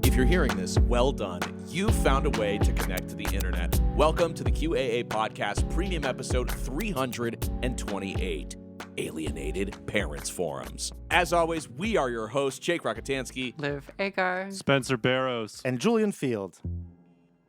If you're hearing this, well done. You found a way to connect to the internet. Welcome to the QAA Podcast Premium Episode 328, Alienated Parents Forums. As always, we are your hosts, Jake Rakitansky, Liv Agar, Spencer Barrows, and Julian Field.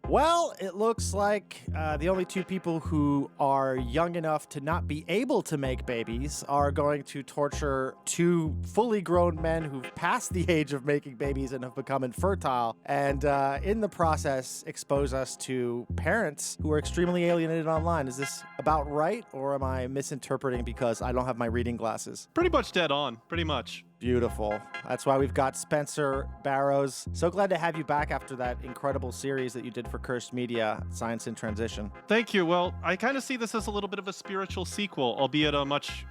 Well, it looks like the only two people who are young enough to not be able to make babies are going to torture two fully grown men who've passed the age of making babies and have become infertile, and in the process expose us to parents who are extremely alienated online. Is this about right, or am I misinterpreting because I don't have my reading glasses? Pretty much dead on, pretty much. Beautiful. That's why we've got Spencer Barrows. So glad to have you back after that incredible series that you did for Cursed Media, Science in Transition. Thank you. Well, I kind of see this as a little bit of a spiritual sequel, albeit a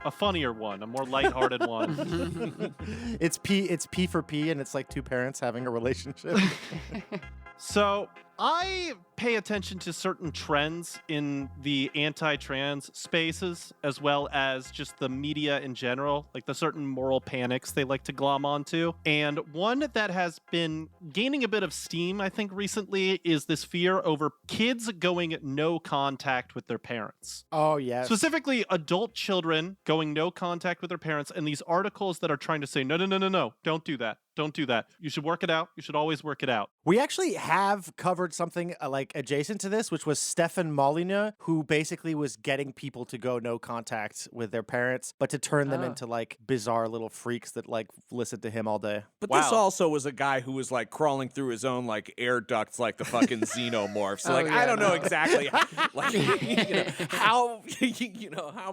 funnier one, a more lighthearted one. It's P for P, and it's like two parents having a relationship. So I pay attention to certain trends in the anti-trans spaces, as well as just the media in general, like the certain moral panics they like to glom onto. And one that has been gaining a bit of steam, I think, recently is this fear over kids going no contact with their parents. Oh, yes. Specifically, adult children going no contact with their parents, and these articles that are trying to say, no, don't do that. Don't do that. You should work it out. You should always work it out. We actually have covered something like adjacent to this, which was Stefan Molyneux, who basically was getting people to go no contact with their parents, but to turn them into like bizarre little freaks that like listen to him all day. But this also was a guy who was like crawling through his own like air ducts like the fucking xenomorph. So I don't know exactly how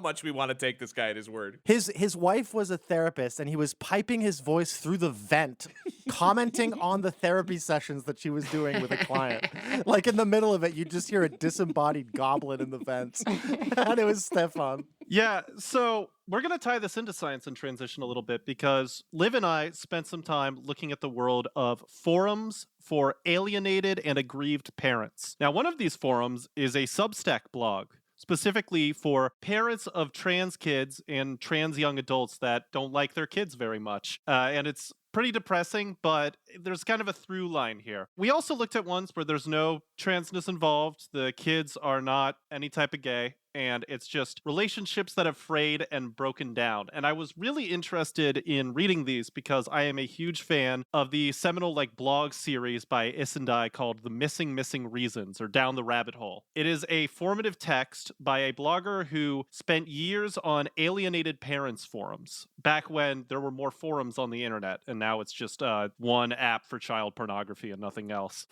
much we want to take this guy at his word. His wife was a therapist, and he was piping his voice through the vent, commenting on the therapy sessions that she was doing with a client. Like in the middle of it, you just hear a disembodied goblin in the vents. And it was Stefan. Yeah, so we're going to tie this into Science in Transition a little bit because Liv and I spent some time looking at the world of forums for alienated and aggrieved parents. Now, one of these forums is a Substack blog, specifically for parents of trans kids and trans young adults that don't like their kids very much. And it's pretty depressing, but there's kind of a through line here. We also looked at ones where there's no transness involved. The kids are not any type of gay, and it's just relationships that have frayed and broken down. And I was really interested in reading these because I am a huge fan of the seminal blog series by Isendai called The Missing Reasons, or Down the Rabbit Hole. It is a formative text by a blogger who spent years on Alienated Parents forums, back when there were more forums on the internet, and now it's just one app for child pornography and nothing else.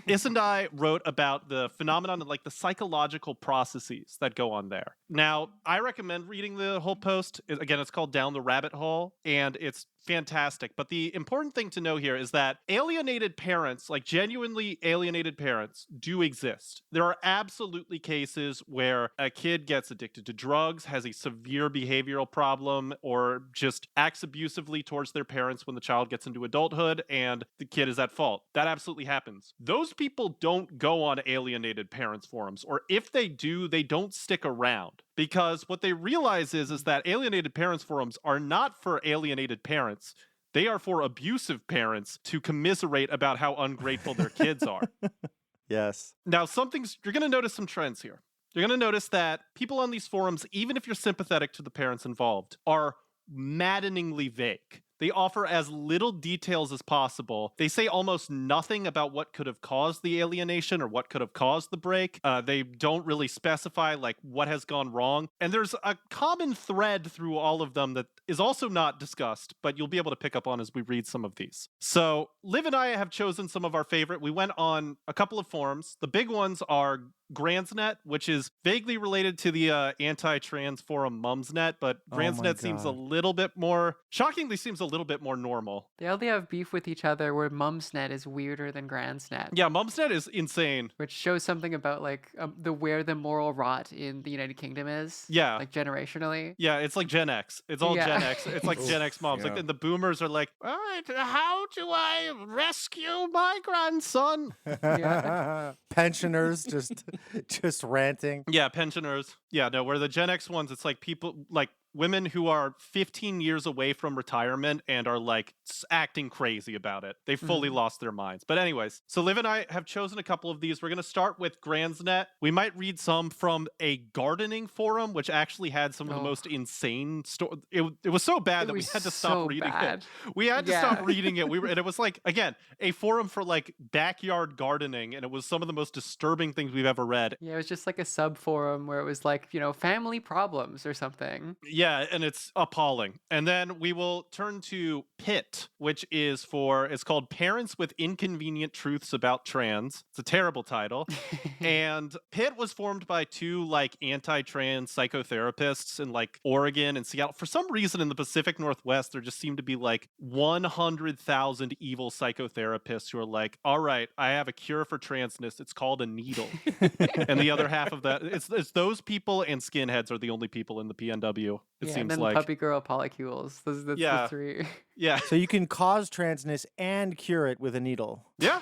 Isendai wrote about the phenomenon of the psychological processes that go on there. Now, I recommend reading the whole post. Again, it's called Down the Rabbit Hole, and it's fantastic. But the important thing to know here is that alienated parents, genuinely alienated parents, do exist. There are absolutely cases where a kid gets addicted to drugs, has a severe behavioral problem, or just acts abusively towards their parents when the child gets into adulthood and the kid is at fault. That absolutely happens. Those people don't go on alienated parents forums, or if they do, they don't stick around. Because what they realize is that alienated parents forums are not for alienated parents. They are for abusive parents to commiserate about how ungrateful their kids are. Yes. Now, you're going to notice some trends here. You're going to notice that people on these forums, even if you're sympathetic to the parents involved, are maddeningly vague. They offer as little details as possible. They say almost nothing about what could have caused the alienation or what could have caused the break. They don't really specify what has gone wrong. And there's a common thread through all of them that is also not discussed, but you'll be able to pick up on as we read some of these. So Liv and I have chosen some of our favorite. We went on a couple of forums. The big ones are Gransnet, which is vaguely related to the anti-trans forum Mumsnet, but Gransnet seems a little bit more, shockingly seems a little bit more normal. They only have beef with each other where Mumsnet is weirder than Gransnet. Yeah, Mumsnet is insane. Which shows something about like where the moral rot in the United Kingdom is. Yeah. Like generationally. Yeah, it's like Gen X. It's all Gen X. It's like Gen X moms. Like, and the boomers are like, all right, how do I rescue my grandson? Pensioners just ranting. Yeah, pensioners. Yeah, no, where the Gen X ones, it's like people like women who are 15 years away from retirement and are like acting crazy about it. They fully lost their minds. But anyways, so Liv and I have chosen a couple of these. We're going to start with Gransnet. We might read some from a gardening forum, which actually had some of the most insane stories. It was so bad that we had to stop reading it. We had to stop reading it. And it was like, again, a forum for like backyard gardening. And it was some of the most disturbing things we've ever read. Yeah, it was just like a sub forum where it was like, family problems or something. Yeah, and it's appalling. And then we will turn to Pit, which is it's called Parents with Inconvenient Truths About Trans. It's a terrible title. And Pit was formed by two like anti-trans psychotherapists in like Oregon and Seattle. For some reason in the Pacific Northwest, there just seemed to be like 100,000 evil psychotherapists who are like, all right, I have a cure for transness. It's called a needle. And the other half of that, it's those people and skinheads are the only people in the PNW. It seems and then like puppy girl polycules. Those are the three. Yeah. So you can cause transness and cure it with a needle. Yeah.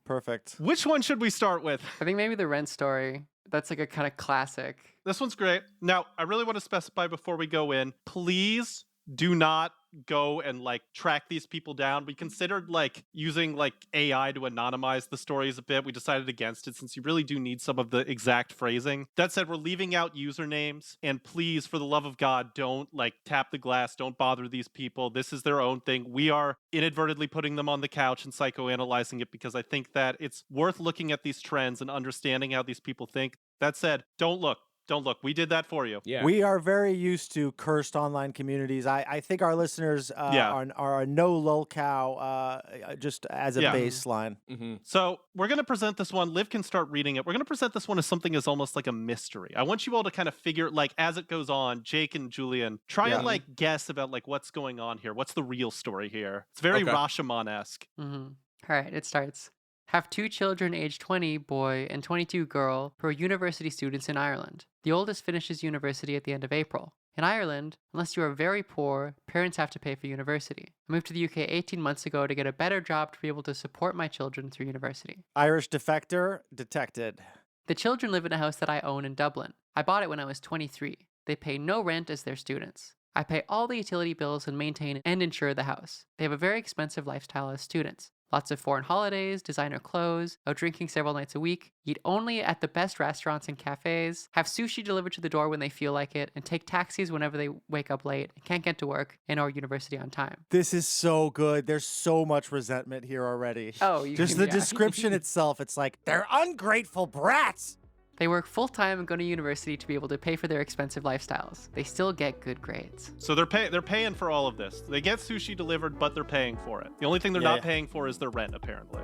Perfect. Which one should we start with? I think maybe the Rent story. That's like a kind of classic. This one's great. Now, I really want to specify before we go in, please do not go and like track these people down. We considered like using like AI to anonymize the stories a bit. We decided against it since you really do need some of the exact phrasing. That said, we're leaving out usernames, and please, for the love of God, don't like tap the glass. Don't bother these people. This is their own thing. We are inadvertently putting them on the couch and psychoanalyzing it because I think that it's worth looking at these trends and understanding how these people think. That said, don't look. Don't look. We did that for you. Yeah. We are very used to cursed online communities. I think our listeners are a no lolcow just as a baseline. Mm-hmm. So we're going to present this one. Liv can start reading it. We're going to present this one as something as almost like a mystery. I want you all to kind of figure, like, as it goes on, Jake and Julian, try and like guess about like what's going on here. What's the real story here? It's very Rashomon-esque. All right, it starts. Have two children aged 20, boy, and 22, girl, who are university students in Ireland. The oldest finishes university at the end of April. In Ireland, unless you are very poor, parents have to pay for university. I moved to the UK 18 months ago to get a better job to be able to support my children through university. Irish defector detected. The children live in a house that I own in Dublin. I bought it when I was 23. They pay no rent as their students. I pay all the utility bills and maintain and insure the house. They have a very expensive lifestyle as students. Lots of foreign holidays, designer clothes, out drinking several nights a week, eat only at the best restaurants and cafes, have sushi delivered to the door when they feel like it, and take taxis whenever they wake up late and can't get to work and or university on time. This is so good. There's so much resentment here already. Oh, just the description itself. It's like, they're ungrateful brats. They work full-time and go to university to be able to pay for their expensive lifestyles. They still get good grades. So they're paying for all of this. They get sushi delivered, but they're paying for it. The only thing they're not paying for is their rent, apparently.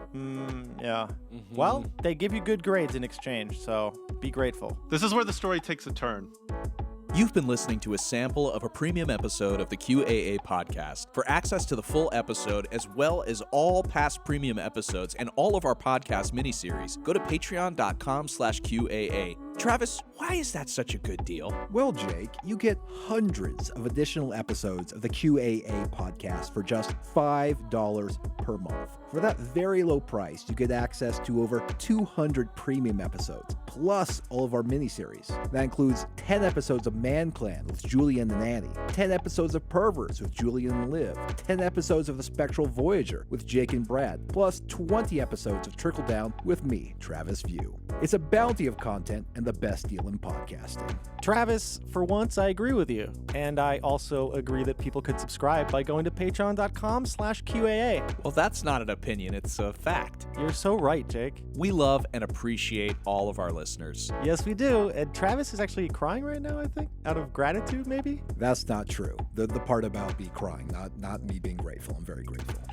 Well, they give you good grades in exchange, so be grateful. This is where the story takes a turn. You've been listening to a sample of a premium episode of the QAA podcast. For access to the full episode, as well as all past premium episodes and all of our podcast miniseries, go to patreon.com/QAA. Travis, why is that such a good deal? Well, Jake, you get hundreds of additional episodes of the QAA podcast for just $5 per month. For that very low price, you get access to over 200 premium episodes, plus all of our miniseries. That includes 10 episodes of Man Clan with Julian and Annie, 10 episodes of Perverts with Julian and Liv, 10 episodes of The Spectral Voyager with Jake and Brad, plus 20 episodes of Trickle Down with me, Travis View. It's a bounty of content and the best deal in podcasting. Travis, for once, I agree with you. And I also agree that people could subscribe by going to patreon.com/QAA. Well, that's not an opinion, it's a fact. You're so right, Jake. We love and appreciate all of our listeners. Yes, we do. And Travis is actually crying right now, I think, out of gratitude, maybe? That's not true. The part about me crying, not me being grateful. I'm very grateful.